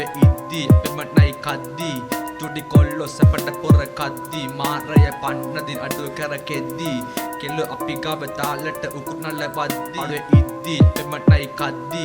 අඩුවේ ඉද්දි පෙමනයි කද්දි චුඩි කොල්ලෝ සැපට පොර කද්දි මාරය පන්නදින් අඩුව කරකෙද්දි කෙල්ල අපි ගාව තාලට උකුණල වද්දි අඩුවේ ඉද්දි පෙමනයි කද්දි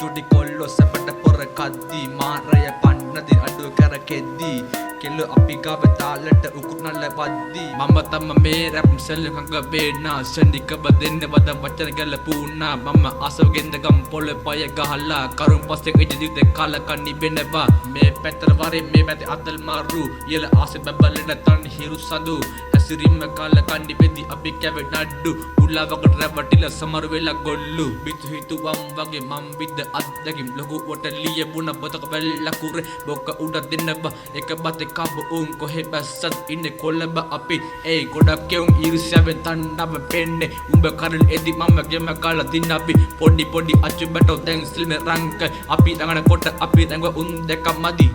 චුඩි කොල්ලෝ සැපට පොර කද්දි මාරය පන්නදින් අඩුව කරකෙද්දි කෙල්ල අපි ගාව තාලට උකුණල වද්දි මම තම මේ රැප් සෙල්ලකංග බේනා සෙන්ඩිකබ දෙන්න වද වචන ගැලපුණා මම අසවගෙන්ද ගම් පොළ පය ගහලා කරුම් පස්සේ ඉදිරියට කාලකන්නි බෙනවා මේ පැත්තර වරේ මේ පැත්තේ අතල් මාරු ඉල ආසෙ බබලන තන් හිරු සඳු හැසිරීම කාලකන්නි වෙදි අපි කැවෙ නඩු උලාවකට රැවටිලා සමර වෙලා ගොල්ලු බිතු හිතුවම් වගේ මම් විද්ද අත්දැකීම් ලොකු වට ලියවුණ බතක වෙල්ලා කුරේ බොක්ක උඩ දෙන්නවා එක බතේ කබ උන් කොහෙ බැස්සත් ඉන්නේ කොළඹ අපි ඒ ගොඩක් කෙවුම් ඊර්ෂ්‍යාවෙන් තණ්හාව පෙන්නේ උඹ කරල් එදි මම ගෙම කාලා දින අපි පොඩි පොඩි අචුබටෝ දැන් සිල්ම රංක අපි ළඟන කොට අපි දැන්ව උන් දෙක මදි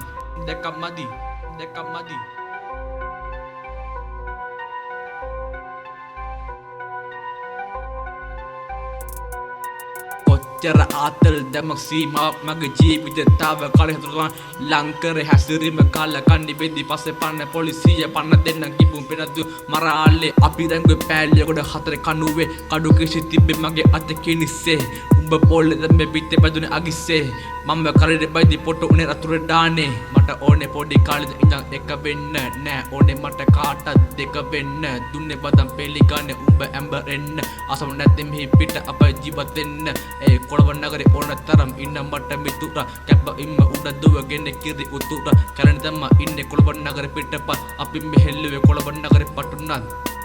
කොච්චර ආතල් දැමක් සීමාවක් මගේ ජීවිතතාව කලහිතුරුවන් ලංකර හැසිරීම කාලකන්නි වෙද්දි පස්සේ පන්න පොලිසිය පන්න දෙන්න කිපුම් පෙනදු මරාල්ලේ අපි දැන්ගො පෑල්ලිය කොට හතර කනුවේ කඩු කිසි තිබ්බේ මගේ අත කිනිස්සේ උඹ පොල්ලේ දැම්මේ පිටේ බදුනේ අගිස්සේ මම කරේ බයිදි පොට්ටු උනේ රතුර ඩානේ මට ඕනේ පොඩි කාලෙද ඉඳන් එක වෙන්න නෑ ඕනේ මට කාටත් දෙක වෙන්න දුන්නේ බදම් පෙලි ගන්න උඹ ඇම්බරෙන්න අසම නැත්නම් මෙහි පිට අප ජීවත් වෙන්න ඒ කොළඹ නගරේ ඕන තරම් ඉන්න මට මිතුරා කැප ඉම්ම උඩ දුවගෙන කිරි උතුරා කරණ තම ඉන්නේ කොළඹ නගරේ පිටපත් අපි මෙහෙල්ලුවේ කොළඹ නගරේ පටුන්නත්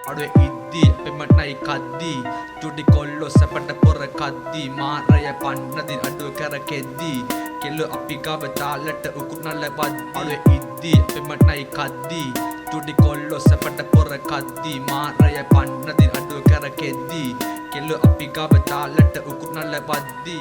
අඩුවේ ඉද්දි පෙමනයි කද්දි චුඩි කොල්ලෝ සැපට පොර කද්දි මාරය පන්නදින් අඩුව කරකෙද්දි කෙල්ල අපි ගාව තාලට උකුණල වද්දි අඩුවේ ඉද්දි පෙමනයි කද්දි චුඩි කොල්ලෝ සැපට පොර කද්දි මාරය පන්නදින් අඩුව කරකෙද්දි කෙල්ල අපි ගාව තාලට උකුණල වද්දි